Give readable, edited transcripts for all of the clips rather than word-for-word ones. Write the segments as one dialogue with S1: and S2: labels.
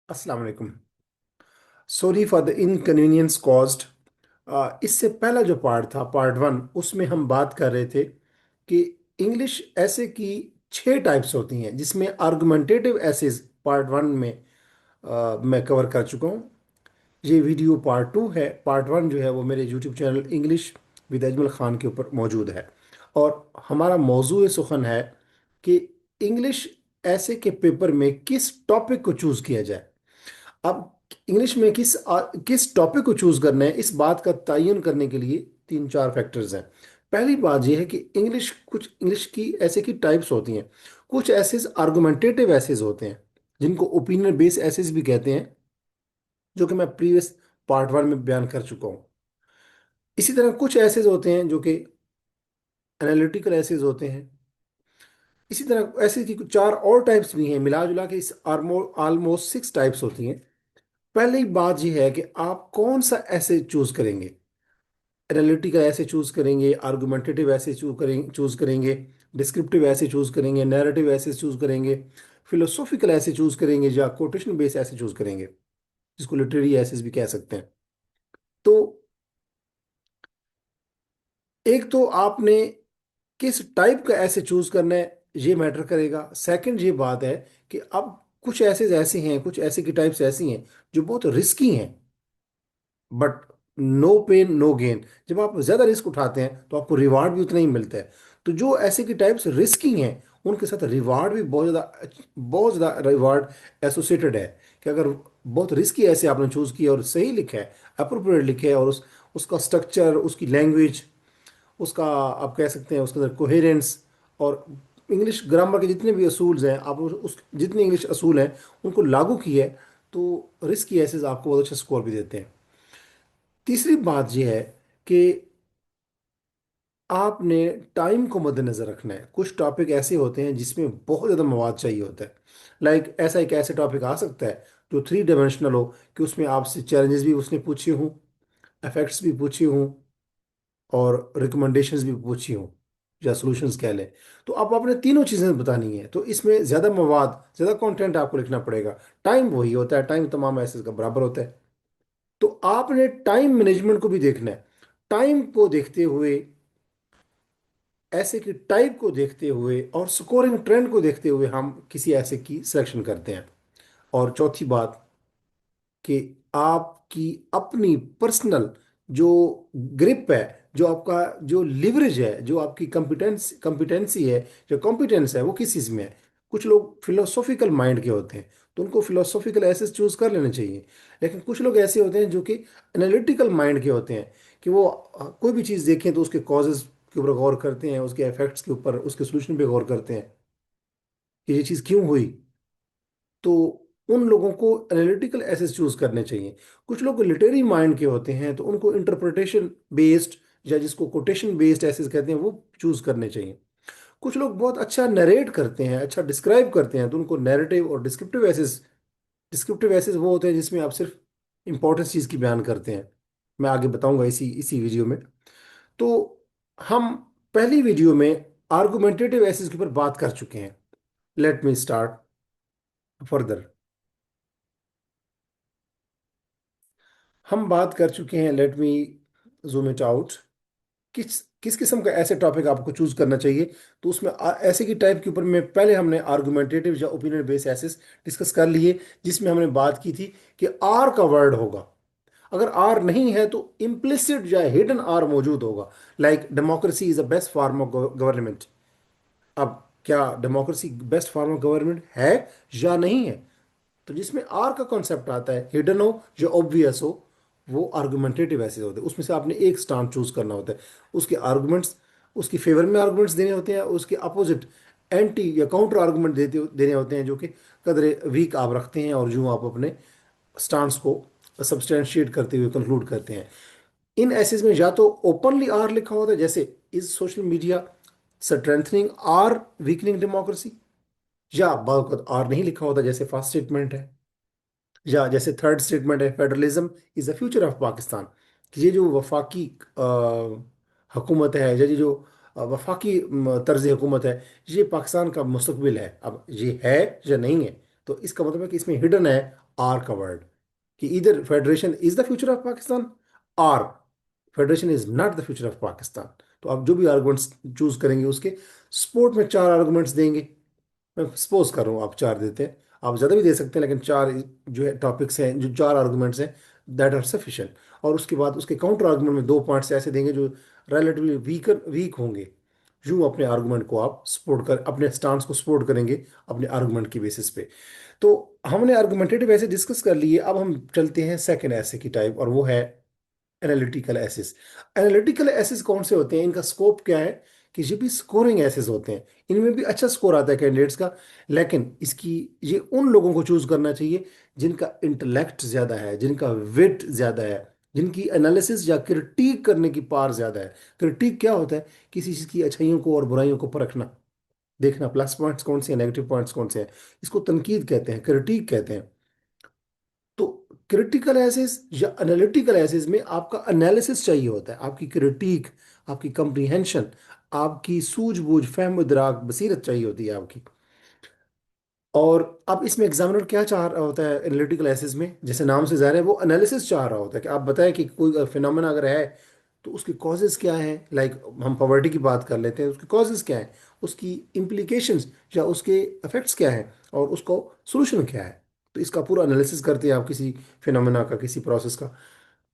S1: अस्सलाम वालेकुम। Sorry for the inconvenience caused. इससे पहला जो पार्ट था, पार्ट वन, उसमें हम बात कर रहे थे कि इंग्लिश ऐसे की 6 टाइप्स होती हैं, जिसमें आर्गुमेंटेटिव एसेस पार्ट वन में मैं कवर कर चुका हूँ। ये वीडियो पार्ट टू है। पार्ट वन जो है वो मेरे YouTube channel English with Ajmal Khan के ऊपर मौजूद है। और हमारा मौजू सुखन है कि इंग्लिश ऐसे के पेपर में किस टॉपिक को चूज़ किया जाए। अब इंग्लिश में किस टॉपिक को चूज करना है, इस बात का तयन करने के लिए तीन चार फैक्टर्स हैं। पहली बात यह है कि इंग्लिश की ऐसे की टाइप्स होती हैं। कुछ एसेस आर्गुमेंटेटिव एसेस होते हैं, जिनको ओपिनियन बेस्ड एसेस भी कहते हैं, जो कि मैं प्रीवियस पार्ट वन में बयान कर चुका हूँ। इसी तरह कुछ एसेस होते हैं जो कि एनालिटिकल एसेस होते हैं। इसी तरह ऐसे की कुछ चार और टाइप्स भी हैं, मिला जुला के इस ऑलमोस्ट 6 टाइप्स होती हैं। पहली बात यह है कि आप कौन सा ऐसे चूज करेंगे। एनालिटिकल ऐसे चूज करेंगे, आर्गुमेंटेटिव ऐसे चूज करेंगे, डिस्क्रिप्टिव ऐसे चूज करेंगे, नैरेटिव ऐसे चूज करेंगे, फिलोसॉफिकल ऐसे चूज करेंगे, या कोटेशन बेस ऐसे चूज करेंगे, जिसको लिटरेरी ऐसे भी कह सकते हैं। तो एक तो आपने किस टाइप का ऐसे चूज करना है, ये मैटर करेगा। सेकंड ये बात है कि अब कुछ ऐसे की टाइप्स ऐसी हैं जो बहुत रिस्की हैं, but no pain no gain. जब आप ज्यादा रिस्क उठाते हैं तो आपको रिवार्ड भी उतना ही मिलता है। तो जो ऐसे की टाइप्स रिस्की हैं, उनके साथ रिवार्ड भी बहुत ज़्यादा रिवार्ड एसोसिएटेड है। कि अगर बहुत रिस्की ऐसे आपने चूज किया और सही लिखा है, अप्रोप्रिएट लिखा है, और उसका स्ट्रक्चर, उसकी लैंग्वेज, उसका आप कह सकते हैं उसके अंदर कोहेरेंस, और इंग्लिश ग्रामर के जितने भी असूल्स हैं, आप उस जितने इंग्लिश असूल हैं उनको लागू किए, तो रिस्की ऐसे आपको बहुत अच्छा स्कोर भी देते हैं। तीसरी बात यह है कि आपने टाइम को मद्देनजर रखना है। कुछ टॉपिक ऐसे होते हैं जिसमें बहुत ज़्यादा मवाद चाहिए होता है। ऐसा एक ऐसे टॉपिक आ सकता है जो 3 डायमेंशनल हो, कि उसमें आपसे चैलेंजेस भी उसने पूछे हों, इफेक्ट्स भी पूछे हों, और रिकमेंडेशंस भी पूछी हों, या सॉल्यूशंस कह लें। तो आप आपने तीनों चीज़ें बतानी है, तो इसमें ज़्यादा मवाद, ज़्यादा कंटेंट आपको लिखना पड़ेगा। टाइम वही होता है, टाइम तमाम ऐसे का बराबर होता है। तो आपने टाइम मैनेजमेंट को भी देखना है। टाइम को देखते हुए, ऐसे की टाइप को देखते हुए, और स्कोरिंग ट्रेंड को देखते हुए हम किसी ऐसे की सिलेक्शन करते हैं। और चौथी बात, कि आपकी अपनी पर्सनल जो ग्रिप है, जो आपका जो लिवरेज है, जो आपकी कंपिटेंसी है, जो कॉम्पिटेंस है, वो किस चीज़ में है। कुछ लोग फिलोसॉफिकल माइंड के होते हैं, तो उनको फिलोसॉफिकल ऐसे चूज कर लेने चाहिए। लेकिन कुछ लोग ऐसे होते हैं जो कि एनालिटिकल माइंड के होते हैं, कि वो कोई भी चीज़ देखें तो उसके कॉजेज के ऊपर गौर करते हैं, उसके इफेक्ट्स के ऊपर, उसके सोल्यूशन पे गौर करते हैं कि ये चीज़ क्यों हुई। तो उन लोगों को एनालिटिकल एसेस चूज करने चाहिए। कुछ लोग लिटरेरी माइंड के होते हैं, तो उनको इंटरप्रिटेशन बेस्ड, या जिसको कोटेशन बेस्ड एसेस कहते हैं, वो चूज करने चाहिए। कुछ लोग बहुत अच्छा नरेट करते हैं, अच्छा डिस्क्राइब करते हैं, तो उनको नैरेटिव और डिस्क्रिप्टिव एसेस वो होते हैं जिसमें आप सिर्फ इंपॉर्टेंट चीज़ की बयान करते हैं। मैं आगे बताऊंगा इसी इसी वीडियो में। तो हम पहली वीडियो में आर्गुमेंटेटिव एसेस के ऊपर बात कर चुके हैं। Let me start further. हम बात कर चुके हैं, let me zoom it out, किस किस किस्म का ऐसे टॉपिक आपको चूज करना चाहिए। तो उसमें ऐसे की टाइप के ऊपर में पहले हमने आर्गुमेंटेटिव या ओपिनियन बेस्ड एसेस डिस्कस कर लिए, जिसमें हमने बात की थी कि आर का वर्ड होगा। अगर आर नहीं है तो इम्प्लिसिट या हिडन आर मौजूद होगा। Democracy is the best form of government. अब क्या democracy best form of government है या नहीं है? तो जिसमें आर का कॉन्सेप्ट आता है, हिडन हो या ऑब्वियस हो, वो आर्गुमेंटेटिव ऐसे होते हैं। उसमें से आपने एक स्टांस चूज करना होता है। उसके आर्गुमेंट्स, उसकी फेवर में आर्गुमेंट्स देने होते हैं, उसके अपोजिट एंटी या काउंटर आर्गुमेंट देने होते हैं, जो कि कदरे वीक आप रखते हैं, और जो आप अपने स्टांस को सब्सटेंशिएट करते हुए कंक्लूड करते हैं। इन एसेस में या तो ओपनली आर लिखा होता है, जैसे is social media strengthening or weakening democracy, या बार आर नहीं लिखा होता, जैसे फर्स्ट स्टेटमेंट है, या जैसे थर्ड स्टेटमेंट है, federalism is the future of Pakistan. कि ये जो वफाकी हुकूमत है, या ये जो वफाकी तर्ज हुकूमत है, ये पाकिस्तान का मुस्तकबिल है। अब ये है या नहीं है, तो इसका मतलब है कि इसमें हिडन है आर का वर्ड, कि इधर federation is the future of Pakistan, or federation is not the future of Pakistan. तो आप जो भी आर्गुमेंट्स चूज करेंगे उसके सपोर्ट में चार आर्गुमेंट्स देंगे। मैं सपोज कर रहा हूँ आप चार देते हैं, आप ज़्यादा भी दे सकते हैं, लेकिन चार जो है टॉपिक्स हैं, जो चार आर्गुमेंट्स हैं, दैट आर सफिशिएंट। और उसके बाद उसके काउंटर आर्गुमेंट में दो पॉइंट्स ऐसे देंगे जो रिलेटिवली वीक होंगे। यूं अपने आर्गुमेंट को आप सपोर्ट कर, अपने स्टांस को सपोर्ट करेंगे अपने आर्गुमेंट की बेसिस पे। तो हमने आर्गुमेंटेटिव ऐसे डिस्कस कर लिए, अब हम चलते हैं सेकंड ऐसे की टाइप, और वो है एनालिटिकल एसिस। एनालिटिकल एसिस कौन से होते हैं, इनका स्कोप क्या है, कि ये भी स्कोरिंग एसिस होते हैं, इनमें भी अच्छा स्कोर आता है कैंडिडेट्स का। लेकिन इसकी ये उन लोगों को चूज करना चाहिए जिनका इंटेलेक्ट ज्यादा है, जिनका विट ज्यादा है, जिनकी एनालिसिस या क्रिटिक करने की पावर ज्यादा है। क्रिटिक क्या होता है, किसी चीज की अच्छाइयों को और बुराइयों को परखना, देखना प्लस पॉइंट्स कौन से हैं, नेगेटिव पॉइंट्स कौन से हैं, इसको तनकीद कहते हैं, क्रिटिक कहते हैं। तो क्रिटिकल एसिस या एनालिटिकल एसिस में आपका एनालिसिस चाहिए होता है, आपकी क्रिटिक, आपकी कंप्रीहेंशन, आपकी सूझबूझ, फहम इदराक, बसीरत चाहिए होती है आपकी। और अब इसमें एग्जामिनर क्या चाह रहा होता है एनालिटिकल एसिस में, जैसे नाम से ज़ाहिर है वो एनालिसिस चाह रहा होता है कि आप बताएं कि कोई फिनोमेना अगर है तो उसके कॉजेज क्या हैं। लाइक हम पॉवर्टी की बात कर लेते हैं, उसके कॉजेज क्या हैं, उसकी इम्प्लीकेशंस या उसके इफेक्ट्स क्या हैं, और उसको सोल्यूशन क्या है। तो इसका पूरा एनालिसिस करते हैं आप किसी फिनोमेना का, किसी प्रोसेस का।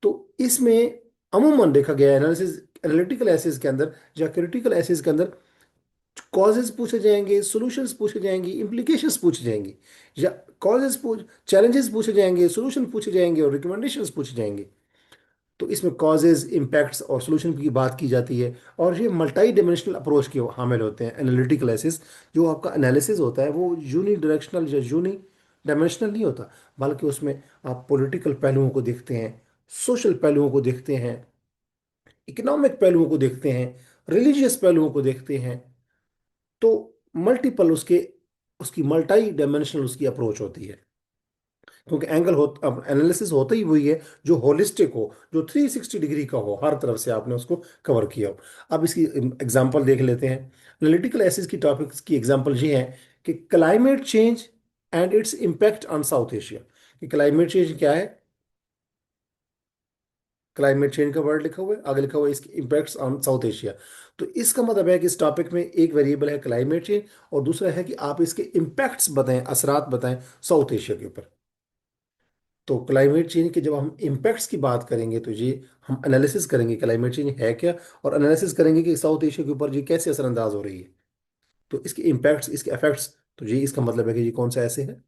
S1: तो इसमें अमूमन देखा गया है एनालिसिस, एनालिटिकल एसिस के अंदर या क्रिटिकल एसिस के अंदर कॉजेज पूछे जाएंगे, सॉल्यूशंस पूछे जाएंगे, इम्प्लीकेशंस पूछे जाएंगे, या कॉजेज पूछ चैलेंजेस पूछे जाएंगे, सॉल्यूशन पूछे जाएंगे, और रिकमेंडेशंस पूछे जाएंगे। तो इसमें कॉजेज, इम्पैक्ट्स और सॉल्यूशन की बात की जाती है। और ये मल्टी डायमेंशनल अप्रोच के हामिल होते हैं एनालिटिकल एसिस। जो आपका एनालिसिस होता है वो यूनी डायरेक्शनल या यूनी डायमेंशनल नहीं होता, बल्कि उसमें आप पॉलिटिकल पहलुओं को देखते हैं, सोशल पहलुओं को देखते हैं, इकोनॉमिक पहलुओं को देखते हैं, रिलीजियस पहलुओं को देखते हैं। तो मल्टीपल उसके, उसकी मल्टी डायमेंशनल उसकी अप्रोच होती है। क्योंकि एंगल हो, अब एनालिसिस होता ही वही है जो होलिस्टिक हो, जो 360 डिग्री का हो, हर तरफ से आपने उसको कवर किया हो। अब इसकी एग्जांपल देख लेते हैं। एनालिटिकल एसिस की टॉपिक्स की एग्जांपल ये है कि climate change and its impact on south Asia. कि क्लाइमेट चेंज क्या है, क्लाइमेट चेंज का वर्ड लिखा हुआ है, आगे लिखा हुआ है इसके इम्पैक्ट्स ऑन साउथ एशिया। तो इसका मतलब है कि इस टॉपिक में एक वेरिएबल है क्लाइमेट चेंज, और दूसरा है कि आप इसके इम्पैक्ट्स बताएं, असरात बताएं साउथ एशिया के ऊपर। तो क्लाइमेट चेंज के जब हम इम्पैक्ट्स की बात करेंगे तो ये हम एनालिसिस करेंगे क्लाइमेट चेंज है क्या, और एनालिसिस करेंगे कि साउथ एशिया के ऊपर ये कैसे असरअंदाज हो रही है। तो इसके इम्पैक्ट्स, इसके इफेक्ट्स, तो ये इसका मतलब है कि ये कौन सा ऐसे है,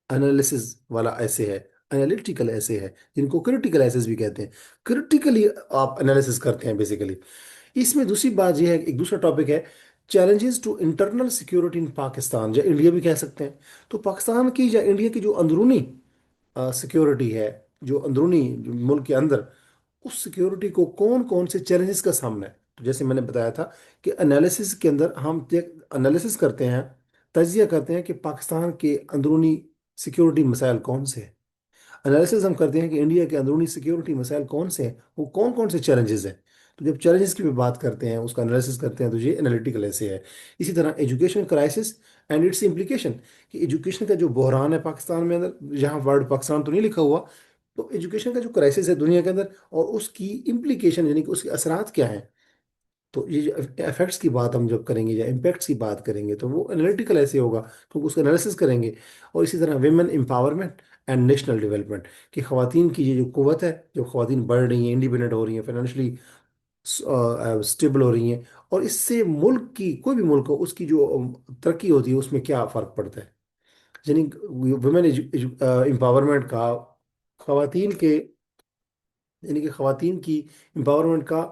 S1: एनालिसिस वाला ऐसे है, एनालिटिकल ऐसे है, जिनको क्रिटिकल ऐसे भी कहते हैं। क्रिटिकली आप एनालिसिस करते हैं बेसिकली। इसमें दूसरी बात यह है, एक दूसरा टॉपिक है challenges to internal security in Pakistan, या इंडिया भी कह सकते हैं। तो पाकिस्तान की या इंडिया की जो अंदरूनी सिक्योरिटी है, जो अंदरूनी जो मुल्क के अंदर, उस सिक्योरिटी को कौन कौन से चैलेंजेस का सामना है। तो जैसे मैंने बताया था कि एनालिसिस के अंदर हम एनालिसिस करते हैं, तजिया करते हैं कि पाकिस्तान के अंदरूनी सिक्योरिटी मसाइल कौन से हैं। एनालिसिस हम करते हैं कि इंडिया के अंदरूनी सिक्योरिटी मसाइल कौन से हैं, वो कौन कौन से चैलेंजेस हैं। तो जब चैलेंजेस की भी बात करते हैं, उसका एनालिसिस करते हैं, तो ये एनालिटिकल ऐसे है। इसी तरह education crisis and it's implication, कि एजुकेशन का जो बहरान है पाकिस्तान में अंदर, यहाँ वर्ड पाकिस्तान तो नहीं लिखा हुआ, तो एजुकेशन का जो क्राइसिस है दुनिया के अंदर, और उसकी इम्प्लीकेशन यानी कि उसके असरात क्या हैं। तो ये जो इफेक्ट्स की बात हम जब करेंगे या इम्पैक्ट्स की बात करेंगे तो वो एनालिटिकल ऐसे होगा, क्योंकि उसका एनालिसिस करेंगे। और इसी तरह women empowerment and national development, कि खवातीन की ये जो कुव्वत है, जो खवातीन बढ़ रही हैं, इंडिपेंडेंट हो रही हैं, फाइनेंशियली स्टेबल हो रही हैं, और इससे मुल्क की, कोई भी मुल्क हो, उसकी जो तरक्की होती है उसमें क्या फ़र्क पड़ता है। यानी वुमेन एम्पावरमेंट का, खवातीन के, यानी कि खवातीन की एम्पावरमेंट का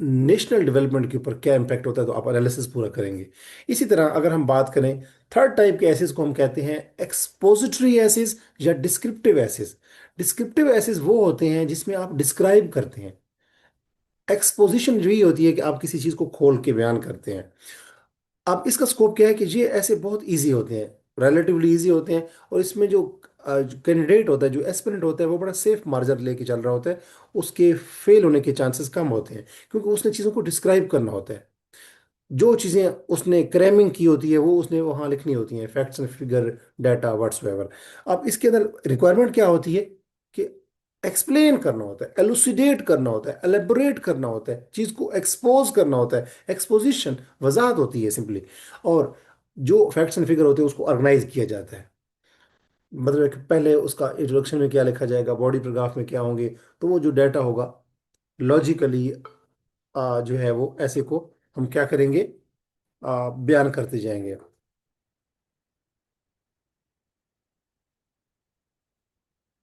S1: नेशनल डेवलपमेंट के ऊपर क्या इम्पैक्ट होता है, तो आप एनालिसिस पूरा करेंगे। इसी तरह अगर हम बात करें थर्ड टाइप के एसिस को हम कहते हैं एक्सपोजिटरी एसिस या डिस्क्रिप्टिव एसिस। डिस्क्रिप्टिव एसिस वो होते हैं जिसमें आप डिस्क्राइब करते हैं। एक्सपोजिशन यही होती है कि आप किसी चीज़ को खोल के बयान करते हैं। अब इसका स्कोप क्या है कि ये ऐसे बहुत इजी होते हैं, रिलेटिवली इजी होते हैं, और इसमें जो कैंडिडेट होता है, जो एस्पिरेंट होता है, वो बड़ा सेफ मार्जिन लेके चल रहा होता है। उसके फेल होने के चांसेस कम होते हैं, क्योंकि उसने चीज़ों को डिस्क्राइब करना होता है। जो चीज़ें उसने क्रैमिंग की होती है वो उसने वहाँ लिखनी होती हैं, facts and figure, data, whatsoever. अब इसके अंदर रिक्वायरमेंट क्या होती है कि एक्सप्लेन करना होता है, एलुसिडेट करना होता है, एलेबोरेट करना होता है, चीज़ को एक्सपोज करना होता है, एक्सपोजिशन, वजाहत होती है सिंपली। और जो फैक्ट्स एंड फिगर होते हैं उसको ऑर्गेनाइज किया जाता है। मतलब कि पहले उसका इंट्रोडक्शन में क्या लिखा जाएगा, बॉडी पैराग्राफ में क्या होंगे, तो वो जो डाटा होगा लॉजिकली जो है वो ऐसे को हम क्या करेंगे, बयान करते जाएंगे।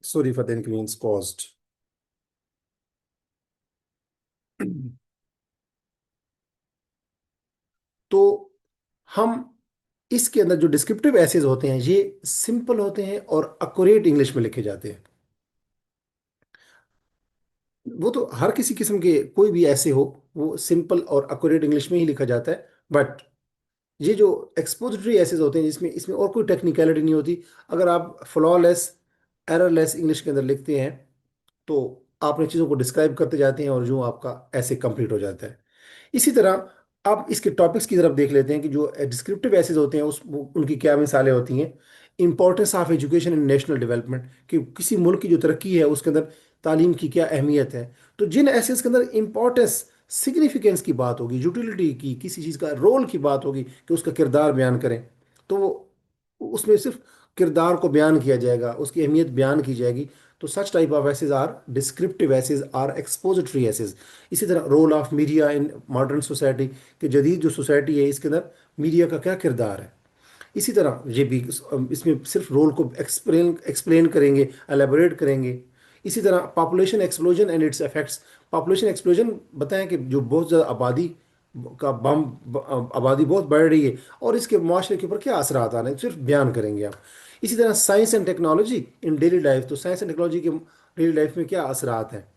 S1: Sorry for the inconvenience caused. तो हम इसके अंदर जो डिस्क्रिप्टिव एसेज होते हैं ये सिंपल होते हैं और अक्यूरेट इंग्लिश में लिखे जाते हैं। वो तो हर किसी किस्म के कोई भी ऐसे हो, वो सिंपल और अक्यूरेट इंग्लिश में ही लिखा जाता है। बट ये जो एक्सपोजिटरी एसेज होते हैं जिसमें इसमें और कोई टेक्निकलिटी नहीं होती, अगर आप फ्लॉलेस, एररलेस इंग्लिश के अंदर लिखते हैं तो आपने चीज़ों को डिस्क्राइब करते जाते हैं और जो आपका ऐसे कंप्लीट हो जाता है। इसी तरह आप इसके टॉपिक्स की तरफ देख लेते हैं कि जो डिस्क्रिप्टिव एसेज होते हैं उनकी क्या मिसालें होती हैं। Importance of education in national development, कि किसी मुल्क की जो तरक्की है उसके अंदर तालीम की क्या अहमियत है। तो जिन एसेज के अंदर इंपॉर्टेंस, सिग्निफिकेंस की बात होगी, यूटिलिटी की, किसी चीज़ का रोल की बात होगी कि उसका किरदार बयान करें, तो उसमें सिर्फ किरदार को बयान किया जाएगा, उसकी अहमियत बयान की जाएगी। तो such type of essays or descriptive essays, or expository essays. इसी तरह role of media in modern society, कि जदीद जो सोसाइटी है इसके अंदर मीडिया का क्या किरदार है। इसी तरह ये भी इसमें सिर्फ रोल को एक्सप्लेन एक्सप्लेन करेंगे, एलेबोरेट करेंगे। इसी तरह population explosion and it's effects. Population explosion बताएं कि जो बहुत ज़्यादा आबादी का बम, आबादी बहुत बढ़ रही है और इसके माशरे के ऊपर क्या असरात आ रहे हैं, सिर्फ बयान करेंगे आप। इसी तरह science and technology in daily life, तो साइंस एंड टेक्नोलॉजी के डेली लाइफ में क्या असरात हैं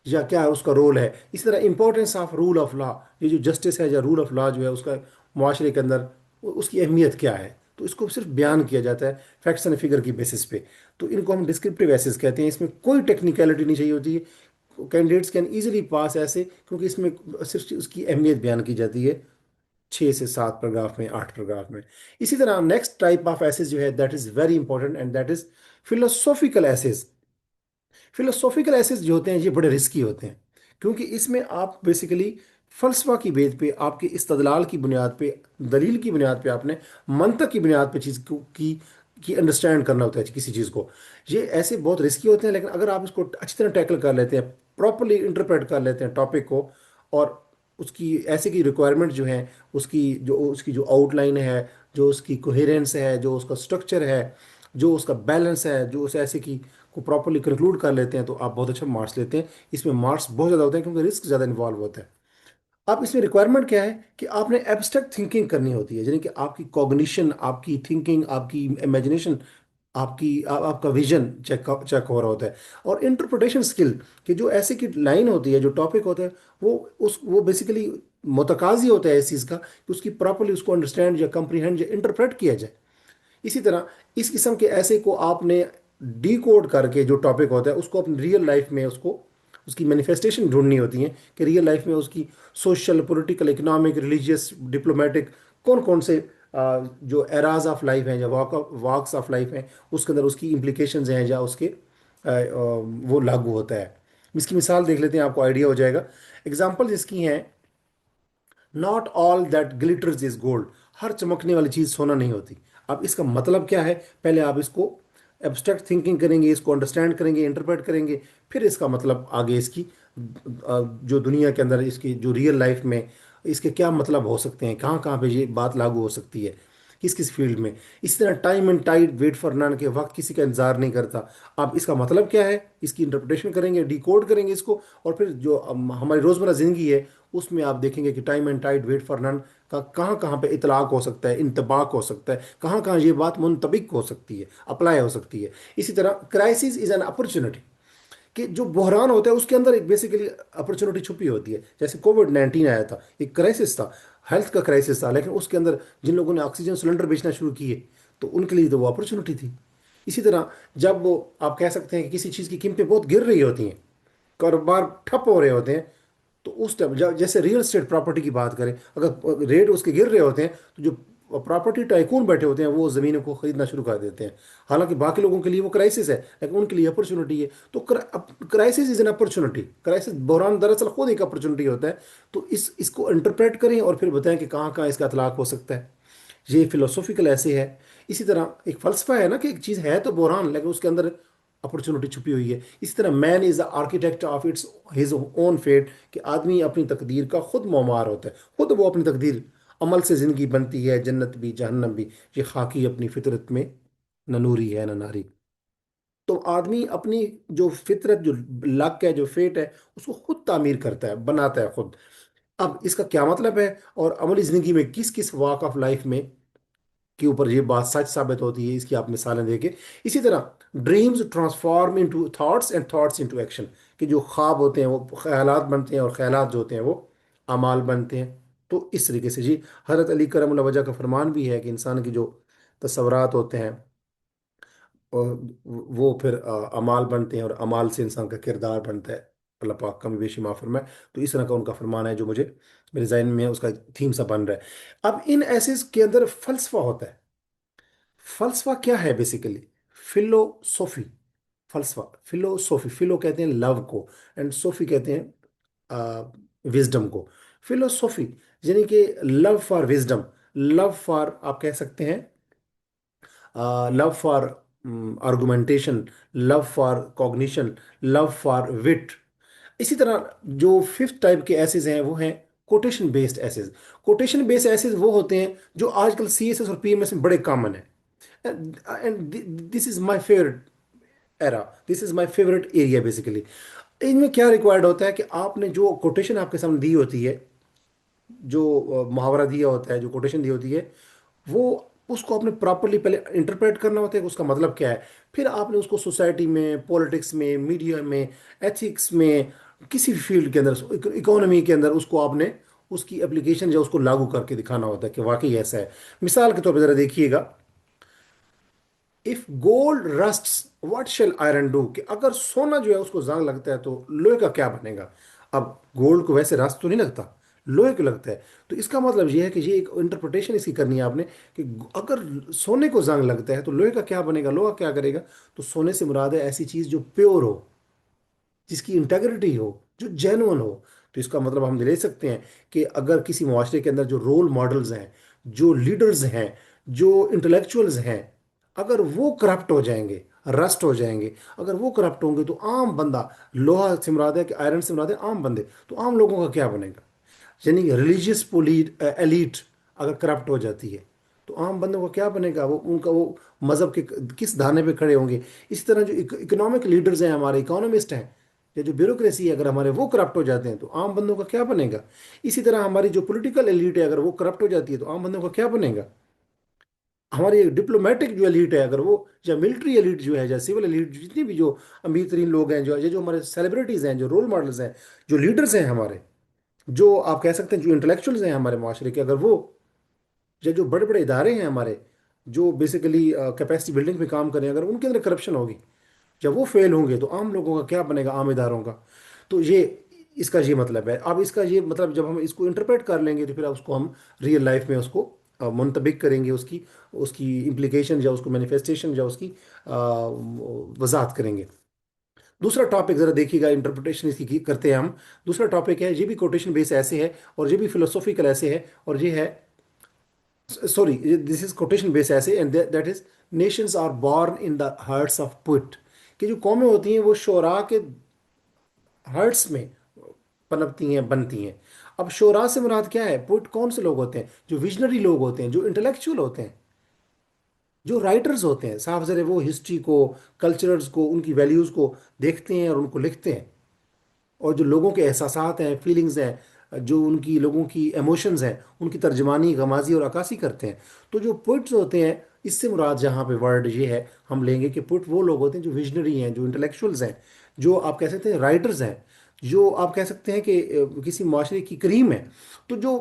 S1: या क्या उसका रोल है। इसी तरह importance of rule of law, ये जो जस्टिस है या रूल ऑफ लॉ जो है उसका माशरे के अंदर उसकी अहमियत क्या है, तो इसको सिर्फ बयान किया जाता है फैक्ट्स एंड फिगर की बेसिस पे। तो इनको हम डिस्क्रिप्टिव एसेस कहते हैं। इसमें कोई टेक्निकलिटी नहीं चाहिए होती है, कैंडिडेट्स कैन इजीली पास ऐसे, क्योंकि इसमें सिर्फ उसकी अहमियत बयान की जाती है 6 से 7 पैराग्राफ में, 8 पैराग्राफ में। इसी तरह नेक्स्ट टाइप ऑफ एसेज जो है that is very important and that is philosophical essays. Philosophical essays जो होते हैं ये बड़े रिस्की होते हैं, क्योंकि इसमें आप बेसिकली फलसफा की बेस पे, आपके इस्तदलाल की बुनियाद पे, दलील की बुनियाद पे, आपने मंतक की बुनियाद पे चीज़ को की अंडरस्टैंड करना होता है किसी चीज़ को। ये ऐसे बहुत रिस्की होते हैं, लेकिन अगर आप इसको अच्छी तरह टैकल कर लेते हैं, प्रॉपरली इंटरप्रेट कर लेते हैं टॉपिक को, और उसकी ऐसे की रिक्वायरमेंट जो है, उसकी जो आउटलाइन है, जो उसकी कोहेरेंस है, जो उसका स्ट्रक्चर है, जो उसका बैलेंस है, जो उस ऐसे की को प्रॉपरली कंक्लूड कर लेते हैं, तो आप बहुत अच्छा मार्क्स लेते हैं। इसमें मार्क्स बहुत ज़्यादा होते हैं क्योंकि रिस्क ज़्यादा इन्वॉल्व होता है। अब इसमें रिक्वायरमेंट क्या है कि आपने एब्स्ट्रैक्ट थिंकिंग करनी होती है, यानी कि आपकी कॉग्निशन, आपकी थिंकिंग, आपकी इमेजिनेशन, आपका विजन चेक चेक हो रहा होता है। और इंटरप्रिटेशन स्किल, कि जो ऐसे की लाइन होती है, जो टॉपिक होता है, वो बेसिकली मुतकाजी होता है इस चीज़ का कि उसकी प्रॉपरली उसको अंडरस्टैंड या कंप्रीहेंड या इंटरप्रेट किया जाए। इसी तरह इस किस्म के ऐसे को आपने डी कोड करके जो टॉपिक होता है उसको अपनी रियल लाइफ में उसको उसकी मैनिफेस्टेशन ढूंढनी होती है, कि रियल लाइफ में उसकी social, political, economic, religious, diplomatic, कौन कौन से जो एराज ऑफ लाइफ हैं या वॉक्स ऑफ लाइफ हैं उसके अंदर उसकी इम्प्लीकेशंस हैं या उसके वो लागू होता है। इसकी मिसाल देख लेते हैं, आपको आइडिया हो जाएगा। एग्जाम्पल इसकी हैं, not all that glitters is gold. हर चमकने वाली चीज़ सोना नहीं होती। अब इसका मतलब क्या है, पहले आप इसको एब्स्ट्रैक्ट थिंकिंग करेंगे, इसको अंडरस्टैंड करेंगे, इंटरप्रेट करेंगे, फिर इसका मतलब आगे इसकी जो दुनिया के अंदर इसकी जो रियल लाइफ में इसके क्या मतलब हो सकते हैं, कहाँ कहाँ पे ये बात लागू हो सकती है, किस किस फील्ड में। इसी तरह time and tide wait for none, के वक्त किसी का इंतजार नहीं करता। अब इसका मतलब क्या है, इसकी इंटरप्रिटेशन करेंगे, डिकोड करेंगे इसको, और फिर जो हमारी रोज़मर्रा ज़िंदगी है उसमें आप देखेंगे कि time and tide wait for none का कहाँ कहाँ पे इतलाक हो सकता है, इंतबाक हो सकता है, कहाँ कहाँ ये बात मुंतबिक हो सकती है, अप्लाई हो सकती है। इसी तरह क्राइसिस इज़ एन अपॉर्चुनिटी, कि जो बहरान होता है उसके अंदर एक बेसिकली अपॉर्चुनिटी छुपी होती है। जैसे कोविड-19 आया था, एक क्राइसिस था, हेल्थ का क्राइसिस था, लेकिन उसके अंदर जिन लोगों ने ऑक्सीजन सिलेंडर बेचना शुरू किए तो उनके लिए तो वो अपॉर्चुनिटी थी। इसी तरह जब वो आप कह सकते हैं कि किसी चीज़ की कीमतें बहुत गिर रही होती हैं, कारोबार ठप हो रहे होते हैं, तो उस टाइम जैसे रियल एस्टेट प्रॉपर्टी की बात करें, अगर रेट उसके गिर रहे होते हैं तो जो प्रॉपर्टी टाइकून बैठे होते हैं वो ज़मीनों को खरीदना शुरू कर देते हैं। हालांकि बाकी लोगों के लिए वो क्राइसिस है, लेकिन उनके लिए अपॉर्चुनिटी है। तो crisis is an opportunity, crisis बहरान दरअसल खुद एक अपॉर्चुनिटी होता है। तो इसको इंटरप्रेट करें और फिर बताएं कि कहाँ कहाँ इसका इतलाक हो सकता है। ये फिलोसॉफिकल ऐसे है। इसी तरह एक फलसफा है ना कि एक चीज़ है तो बुरहान, लेकिन उसके अंदर अपॉर्चुनिटी छुपी हुई है। इसी तरह man is the architect of its his own fate, कि आदमी अपनी तकदीर का खुद मौमार होता है, खुद वो अपनी तकदीर। अमल से ज़िंदगी बनती है, जन्नत भी जहन्नम भी। ये खाकी अपनी फितरत में न नूरी है न नारी। तो आदमी अपनी जो फितरत, जो लक है, जो फेट है, उसको खुद तामीर करता है, बनाता है खुद। अब इसका क्या मतलब है, और अमली ज़िंदगी में किस किस वॉक ऑफ लाइफ में के ऊपर ये बात सच साबित होती है, इसकी आप मिसालें देके। इसी तरह dreams transform into thoughts and thoughts into action, कि जो ख्वाब होते हैं वो ख्यालात बनते हैं, और ख्यालात जो होते हैं वो अमाल बनते हैं। तो इस तरीके से जी, हज़रत अली करमुल्लाह वजह का फरमान भी है कि इंसान की जो तस्वरात होते हैं, और वो फिर अमाल बनते हैं, और अमाल से इंसान का किरदार बनता है। अल्लाह पाक कमी बेशी माफ़ फरमाए। तो इस तरह का उनका फरमान है जो मुझे मेरे जहन में है, उसका थीम सा बन रहा है। अब इन एसेस के अंदर फलसफा होता है। फलसफा क्या है बेसिकली? फिलोसॉफी। फलसफा, फिलोसॉफी, फिलो कहते हैं लव को, एंड सोफी कहते हैं विजडम को। फिलोसॉफी यानी कि love for wisdom, love for, आप कह सकते हैं love for argumentation, love for cognition, love for wit. इसी तरह जो फिफ्थ टाइप के एसेज हैं वो हैं quotation based essays. Quotation based essays वो होते हैं जो आजकल सीएसएस और पीएमएस में बड़े कॉमन है। And this is my favourite era, this is my favourite area basically. इनमें क्या रिक्वायर्ड होता है कि आपने जो कोटेशन आपके सामने दी होती है, जो मुहावरा दिया होता है, जो कोटेशन दी होती है, वो उसको आपने प्रॉपरली पहले इंटरप्रेट करना होता है कि उसका मतलब क्या है। फिर आपने उसको सोसाइटी में, पॉलिटिक्स में, मीडिया में, एथिक्स में, किसी भी फील्ड के अंदर, इकोनॉमी के अंदर, उसको आपने उसकी एप्लीकेशन या उसको लागू करके दिखाना होता है कि वाकई ऐसा है। मिसाल के तौर पर ज़रा देखिएगा, if gold rusts what shall iron do, कि अगर सोना जो है उसको जंग लगता है तो लोहे का क्या बनेगा। अब गोल्ड को वैसे रस्ट तो नहीं लगता, लोहे को लगता है। तो इसका मतलब ये है कि ये एक इंटरप्रिटेशन इसकी करनी है आपने, कि अगर सोने को जंग लगता है तो लोहे का क्या बनेगा, लोहा क्या करेगा। तो सोने से मुराद है ऐसी चीज जो प्योर हो, जिसकी इंटेग्रिटी हो, जो जेन्युइन हो। तो इसका मतलब हम ले सकते हैं कि अगर किसी मुआशरे के अंदर जो रोल मॉडल्स हैं, जो लीडर्स हैं, जो इंटेलेक्चुअल्स हैं, अगर वो करप्ट हो जाएंगे, रस्ट हो जाएंगे, अगर वो करप्ट होंगे, तो आम बंदा, लोहा से मुराद है कि आयरन से मुराद है आम बंदे, तो आम लोगों का क्या बनेगा। यानी रिलीजियस एलीट अगर करप्ट हो जाती है तो आम बंदों का क्या बनेगा, वो उनका वो मजहब के किस धाने पे खड़े होंगे। इसी तरह जो इकोनॉमिक लीडर्स हैं, हमारे इकोनॉमिस्ट हैं, या जो ब्यूरोक्रेसी है, अगर हमारे वो करप्ट हो जाते हैं तो आम बंदों का क्या बनेगा। इसी तरह हमारी जो पॉलिटिकल एलीट है, अगर वो करप्ट हो जाती है तो आम बंदों का क्या बनेगा। हमारी डिप्लोमेटिक जो एलीट है, अगर वो, या मिलिट्री एलीट जो है, या सिविल एलीट, जितनी भी जो अमीर तरीन लोग हैं, जो ये जो हमारे सेलिब्रिटीज हैं, जो रोल मॉडल्स हैं, जो लीडर्स हैं हमारे, जो आप कह सकते हैं जो इंटेलेक्चुअल्स हैं हमारे माशरे के, अगर वो, या जो बड़े बड़े इदारे हैं हमारे, जो बेसिकली कैपेसिटी बिल्डिंग में काम करें, अगर उनके अंदर करप्शन होगी, जब वो फेल होंगे, तो आम लोगों का क्या बनेगा, आम इदारों का। तो ये, इसका ये मतलब है। अब इसका ये मतलब जब हम इसको इंटरप्रेट कर लेंगे तो फिर उसको हम रियल लाइफ में उसको मुंतबिक करेंगे, उसकी उसकी इम्प्लीकेशन या उसको मैनिफेस्टेशन या उसकी वजाहत करेंगे। दूसरा टॉपिक जरा देखिएगा, इंटरप्रिटेशन इसकी करते हैं हम। दूसरा टॉपिक है, ये भी कोटेशन बेस ऐसे है, और ये भी फिलोसॉफिकल ऐसे है, और ये है, sorry, this is quotation base ऐसे, and that is nations are born in the hearts of poet, कि जो कौमें होती हैं वो शोरा के हार्ट्स में पनपती हैं, बनती हैं। अब शोरा से मुराद क्या है, पोइट कौन से लोग होते हैं, जो विजनरी लोग होते हैं, जो इंटेलेक्चुअल होते हैं, जो राइटर्स होते हैं, साफ ज़रे वो हिस्ट्री को, कल्चर्स को, उनकी वैल्यूज़ को देखते हैं और उनको लिखते हैं। और जो लोगों के एहसासात हैं, फीलिंग्स हैं, जो उनकी लोगों की इमोशंस हैं, उनकी तर्जमानी, गमाजी और अक्कासी करते हैं। तो जो पोइट्स होते हैं, इससे मुराद जहाँ पे वर्ड ये है, हम लेंगे कि पोइट वो लोग होते हैं जो विजनरी हैं, जो इंटेलेक्चुअल्स हैं, जो आप कह सकते हैं राइटर्स हैं, जो आप कह सकते हैं कि किसी माशरे की करीम है। तो जो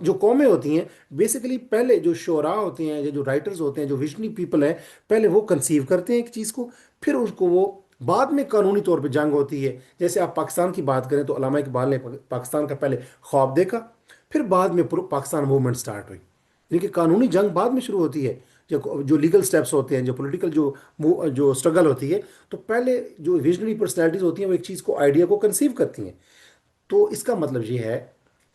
S1: जो कौमें होती हैं, बेसिकली पहले जो शोरा होते हैं या जो राइटर्स होते हैं, जो विजनरी पीपल हैं, पहले वो कंसीव करते हैं एक चीज़ को, फिर उसको वो बाद में कानूनी तौर पे जंग होती है। जैसे आप पाकिस्तान की बात करें तो अल्लामा इकबाल ने पाकिस्तान का पहले ख्वाब देखा, फिर बाद में पाकिस्तान मूवमेंट स्टार्ट हुई। यानी कि कानूनी जंग बाद में शुरू होती है, जो जो लीगल स्टेप्स होते हैं, जो पॉलिटिकल जो स्ट्रगल होती है। तो पहले जो विजनरी पर्सनैलिटीज होती हैं वो एक चीज़ को, आइडिया को कंसीव करती हैं। तो इसका मतलब ये है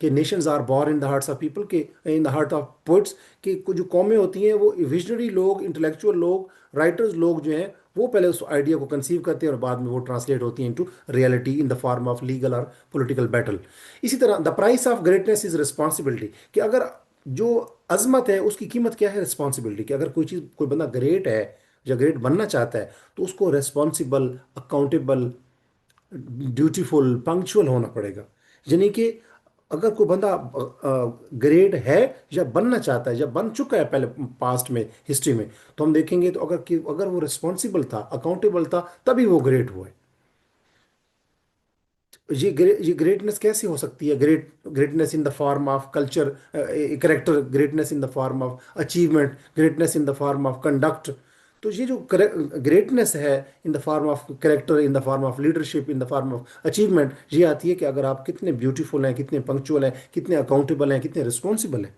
S1: कि nations are born in the hearts of people, के in the heart of poets, कि कुछ जो कौमें होती हैं वो विजनरी लोग, इंटेलेक्चुअल लोग, राइटर्स लोग जो हैं वो पहले उस आइडिया को कंसीव करते हैं और बाद में वो ट्रांसलेट होती हैं into reality in the form of legal और पॉलिटिकल बैटल। इसी तरह the price of greatness is responsibility, कि अगर जो अजमत है उसकी कीमत क्या है, रिस्पॉन्सिबिलिटी। कि अगर कोई चीज़, कोई बंदा ग्रेट है या ग्रेट बनना चाहता है तो उसको रेस्पॉन्सिबल, अकाउंटेबल, ड्यूटीफुल, पंक्चुअल होना पड़ेगा। यानी कि अगर कोई बंदा ग्रेड है या बनना चाहता है या बन चुका है पहले पास्ट में, हिस्ट्री में, तो हम देखेंगे तो अगर वो रिस्पॉन्सिबल था, अकाउंटेबल था, तभी वो ग्रेट हुआ है। ये ग्रेटनेस कैसे हो सकती है? Greatness in the form of culture, character, greatness in the form of achievement, greatness in the form of conduct. तो ये जो ग्रेटनेस है in the form of character, in the form of leadership, in the form of achievement, ये आती है कि अगर आप कितने ब्यूटीफुल हैं, कितने पंक्चुअल हैं, कितने अकाउंटेबल हैं, कितने रिस्पॉन्सिबल हैं।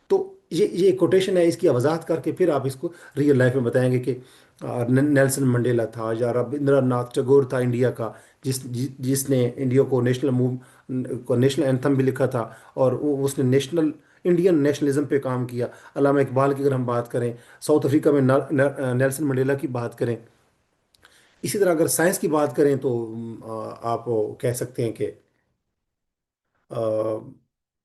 S1: तो ये कोटेशन है, इसकी वजाहत करके फिर आप इसको रियल लाइफ में बताएंगे कि नेल्सन मंडेला था या रविंद्रनाथ टैगोर था इंडिया का, जिसने इंडिया को नेशनल एंथम भी लिखा था, और उसने इंडियन नेशनलिज्म पे काम किया। अल्लामा इकबाल की अगर हम बात करें, साउथ अफ्रीका में नेल्सन मंडेला की बात करें। इसी तरह अगर साइंस की बात करें तो आप कह सकते हैं कि अ,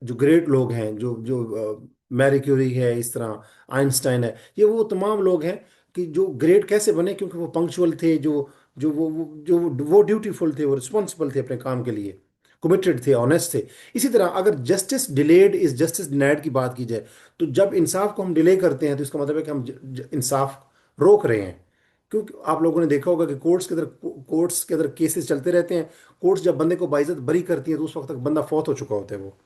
S1: जो ग्रेट लोग हैं, जो जो मैरी क्यूरी है, इस तरह आइंस्टाइन है, ये वो तमाम लोग हैं कि जो ग्रेट कैसे बने, क्योंकि वो पंक्चुअल थे, जो वो ड्यूटीफुल थे, वो रिस्पॉन्सिबल थे अपने काम के लिए, कमिटेड थे, ऑनेस्ट थे। इसी तरह अगर justice delayed is justice denied की बात की जाए, तो जब इंसाफ को हम डिले करते हैं तो इसका मतलब है कि हम इंसाफ रोक रहे हैं। क्योंकि आप लोगों ने देखा होगा कि कोर्ट्स के अंदर केसेस चलते रहते हैं। कोर्ट्स जब बंदे को बाइज्जत बरी करती है तो उस वक्त तक बंदा फौत हो चुका होता है वो।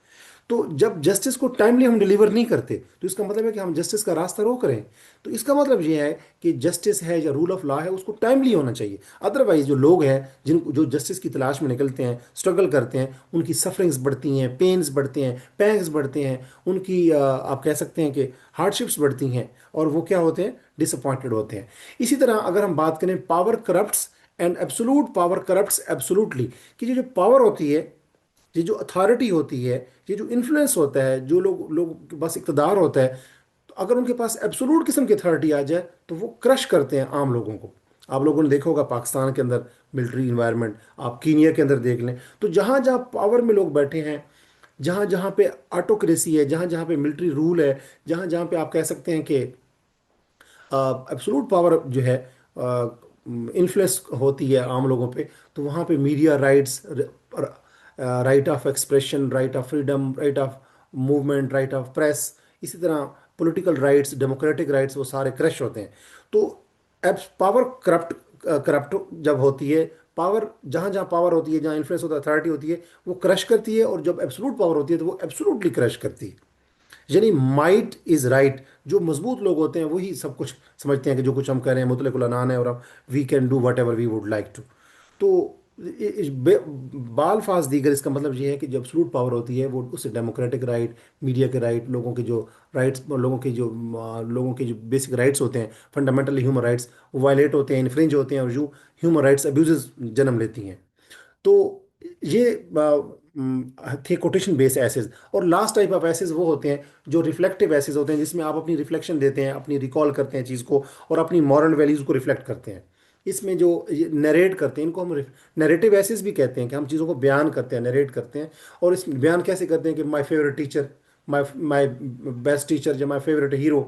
S1: तो जब जस्टिस को टाइमली हम डिलीवर नहीं करते तो इसका मतलब है कि हम जस्टिस का रास्ता रोक रहे हैं। तो इसका मतलब ये है कि जस्टिस है या रूल ऑफ लॉ है, उसको टाइमली होना चाहिए। अदरवाइज जो लोग हैं, जो जस्टिस की तलाश में निकलते हैं, स्ट्रगल करते हैं, उनकी सफरिंग्स बढ़ती हैं, पेन्स बढ़ते हैं, पैंग्स बढ़ते हैं, उनकी आप कह सकते हैं कि हार्डशिप्स बढ़ती हैं, और वो क्या होते हैं, डिसअपॉइंटेड होते हैं। इसी तरह अगर हम बात करें, power corrupts and absolute power corrupts absolutely, कि ये जो पावर होती है, ये जो अथॉरिटी होती है, ये जो इन्फ्लुएंस होता है, जो लोग लोग के पास इक़्तिदार होता है, तो अगर उनके पास एब्सोलूट किस्म की अथॉरिटी आ जाए तो वो क्रश करते हैं आम लोगों को। आप लोगों ने देखा होगा पाकिस्तान के अंदर मिलिट्री इन्वायरमेंट, आप कीनिया के अंदर देख लें, तो जहाँ जहाँ पावर में लोग बैठे हैं, जहाँ जहाँ पे ऑटोक्रेसी है, जहाँ जहाँ पे मिलिट्री रूल है, जहाँ जहाँ पे आप कह सकते हैं कि एब्सोलूट पावर जो है इन्फ्लुएंस होती है आम लोगों पे, तो वहाँ पे media rights, right of expression, right of freedom, right of movement, right of press, इसी तरह पॉलिटिकल राइट्स, डेमोक्रेटिक राइट्स, वो सारे क्रश होते हैं। तो एब्स पावर करप्ट करप्ट जब होती है, पावर जहाँ जहाँ पावर होती है, जहाँ इन्फ्लुएंस होता है, अथॉरिटी होती है, वो क्रश करती है, और जब एब्सोलूट पावर होती है तो वो एब्सोलूटली क्रश करती है। यानी माइट इज राइट। जो मजबूत लोग होते हैं वही सब कुछ समझते हैं कि जो कुछ हम कर रहे हैं मुतलकुल अनान है, और हम we can do whatever we would like to. तो बाल फास दीगर, इसका मतलब ये है कि जब एब्सोलूट पावर होती है वो उससे डेमोक्रेटिक राइट, मीडिया के राइट, लोगों के जो राइट्स, लोगों के जो बेसिक राइट्स होते हैं, फंडामेंटल ह्यूमन राइट्स, वो वायलेट होते हैं, इन्फ्रिंज होते हैं, और जो ह्यूमन राइट्स अब्यूजेस जन्म लेती हैं। तो ये थे कोटेशन बेस्ड एसेज। और लास्ट टाइप ऑफ एसेज वो होते हैं जो रिफ्लेक्टिव एसेज होते हैं, जिसमें आप अपनी रिफ्लेक्शन देते हैं, अपनी रिकॉल करते हैं चीज़ को, और अपनी मॉरल वैल्यूज़ को रिफ्लेक्ट करते हैं। इसमें जो नरेट करते हैं, इनको हम नरेटिव एसेज भी कहते हैं, कि हम चीज़ों को बयान करते हैं, नरेट करते हैं। और इस बयान कैसे करते हैं कि my favourite teacher, my my best teacher, या माई फेवरेट हीरो।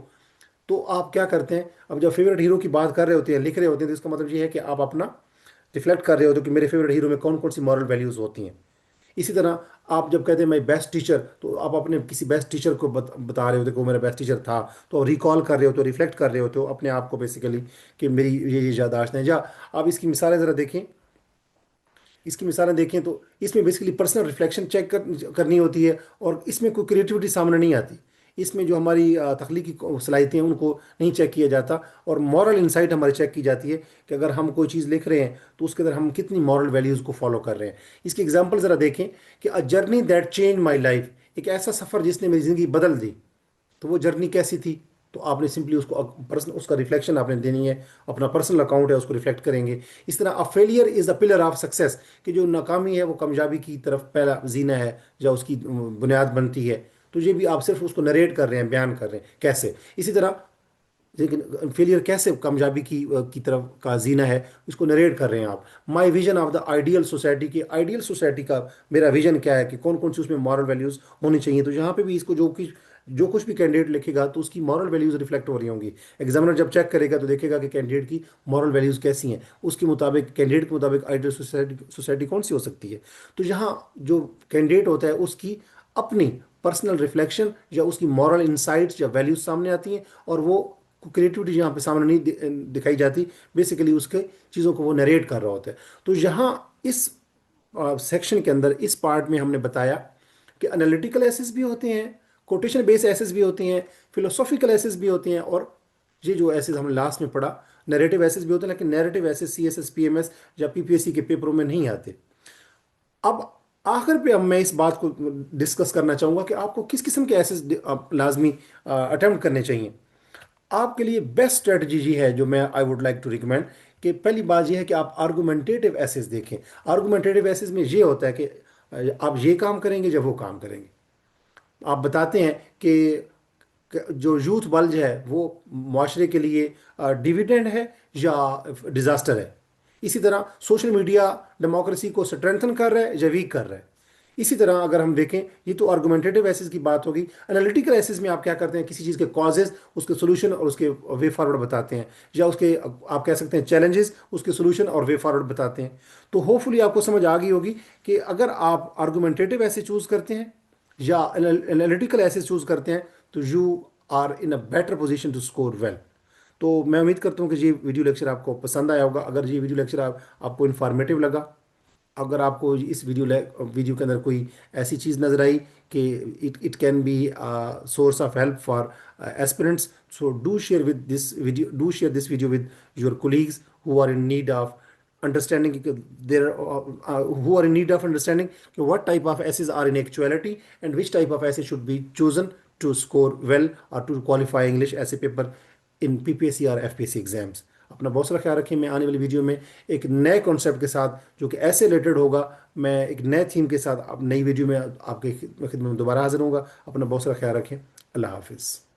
S1: तो आप क्या करते हैं, अब जब फेवरेट हीरो की बात कर रहे होते हैं, लिख रहे होते हैं, तो इसका मतलब ये है कि आप अपना रिफ्लेक्ट कर रहे होते हो कि मेरे फेवरेट हीरो में कौन कौन सी मॉरल वैल्यूज़ होती हैं। इसी तरह आप जब कहते हैं माई बेस्ट टीचर, तो आप अपने किसी बेस्ट टीचर को बता रहे होते हो कि वो मेरा बेस्ट टीचर था, तो रिकॉल कर रहे होते हो, रिफ्लेक्ट कर रहे होते हो अपने आप को बेसिकली, कि मेरी ये यादाश्त है। या आप इसकी मिसालें ज़रा देखें, इसकी मिसालें देखें तो इसमें बेसिकली पर्सनल रिफ्लेक्शन चेक करनी होती है, और इसमें कोई क्रिएटिविटी सामने नहीं आती। इसमें जो हमारी तख्लीकी सलाहियतें हैं उनको नहीं चेक किया जाता, और मॉरल इंसाइट हमारी चेक की जाती है कि अगर हम कोई चीज़ लिख रहे हैं तो उसके अंदर हम कितनी मॉरल वैल्यूज़ को फॉलो कर रहे हैं। इसकी एग्जांपल ज़रा देखें कि a journey that change my life, एक ऐसा सफ़र जिसने मेरी ज़िंदगी बदल दी। तो वो जर्नी कैसी थी? तो आपने सिंपली उसको पर्सन उसका रिफ्लेक्शन आपने देनी है, अपना पर्सनल अकाउंट है उसको रिफ्लेक्ट करेंगे। इस तरह a failure is the pillar of success, कि जो नाकामी है वो कामयाबी की तरफ पहला जीना है या उसकी बुनियाद बनती है। तो ये भी आप सिर्फ उसको नरेट कर रहे हैं, बयान कर रहे हैं कैसे। इसी तरह लेकिन फेलियर कैसे कामयाबी की तरफ का जीना है, इसको नरेट कर रहे हैं आप। My vision of the ideal society, की आइडियल सोसाइटी का मेरा विजन क्या है, कि कौन कौन सी उसमें मॉरल वैल्यूज़ होनी चाहिए। तो यहाँ पे भी इसको जो कुछ भी कैंडिडेट लिखेगा तो उसकी मॉरल वैल्यूज़ रिफ्लेक्ट हो रही होंगी। एग्जामिनर जब चेक करेगा तो देखेगा कि कैंडिडेट की मॉरल वैल्यूज़ कैसी हैं, उसके मुताबिक कैंडिडेट के मुताबिक आइडियल सोसाइटी सोसाइटी कौन सी हो सकती है। तो यहाँ जो कैंडिडेट होता है उसकी अपनी पर्सनल रिफ्लेक्शन या उसकी मॉरल इंसाइट्स या वैल्यूज सामने आती हैं, और वो क्रिएटिविटी यहाँ पे सामने नहीं दिखाई जाती। बेसिकली उसके चीज़ों को वो नरेट कर रहा होता है। तो यहाँ इस सेक्शन के अंदर इस पार्ट में हमने बताया कि एनालिटिकल एसेस भी होते हैं, कोटेशन बेस्ड एसेस भी होती हैं, फिलोसॉफिकल एसेस भी होती हैं, और ये जो एसेस हमने लास्ट में पढ़ा नैरेटिव एसेस भी होते हैं। लेकिन नैरेटिव एसेस CSS PMS या PPSC के पेपरों में नहीं आते। अब आखिर पे अब मैं इस बात को डिस्कस करना चाहूँगा कि आपको किस किस्म के एसेस लाजमी अटेम्प्ट करने चाहिए। आपके लिए बेस्ट स्ट्रेटजी ये है जो मैं I would like to recommend, कि पहली बात यह है कि आप आर्गुमेंटेटिव एसेस देखें। आर्गुमेंटेटिव एसेस में ये होता है कि आप ये काम करेंगे जब वो काम करेंगे। आप बताते हैं कि जो यूथ बल्ज है वो माशरे के लिए डिविडेंड है या डिजास्टर है। इसी तरह सोशल मीडिया डेमोक्रेसी को स्ट्रेंथन कर रहा है या वीक कर रहा है। इसी तरह अगर हम देखें, ये तो आर्गुमेंटेटिव एसेस की बात होगी। एनालिटिकल एसेस में आप क्या करते हैं, किसी चीज़ के कॉजेज, उसके सोल्यूशन और उसके वे फॉरवर्ड बताते हैं, या उसके आप कह सकते हैं चैलेंजेस, उसके सोल्यूशन और वे फॉरवर्ड बताते हैं। तो होपफुली आपको समझ आ गई होगी कि अगर आप आर्गुमेंटेटिव एसे चूज करते हैं या एनालिटिकल एसे चूज करते हैं तो you are in a better position to score well. तो मैं उम्मीद करता हूँ कि ये वीडियो लेक्चर आपको पसंद आया होगा। अगर ये वीडियो लेक्चर आपको इन्फॉर्मेटिव लगा, अगर आपको इस वीडियो के अंदर कोई ऐसी चीज़ नज़र आई कि it can be source of help for aspirants, so do share this video with your colleagues who are in need of understanding there who are in need of understanding what type of essays are in actuality and which type of essay should be chosen to score well or to qualify English essay paper in PPSC और FPSC exams. अपना बहुत सारा ख्याल रखें। मैं आने वाली video में एक नए कॉन्सेप्ट के साथ जो कि ऐसे रिलेटेड होगा, मैं एक नए थीम के साथ अब नई वीडियो में आपके खिदमत में दोबारा हाजिर होऊंगा। अपना बहुत सारा ख्याल रखें। अल्लाह हाफिज़।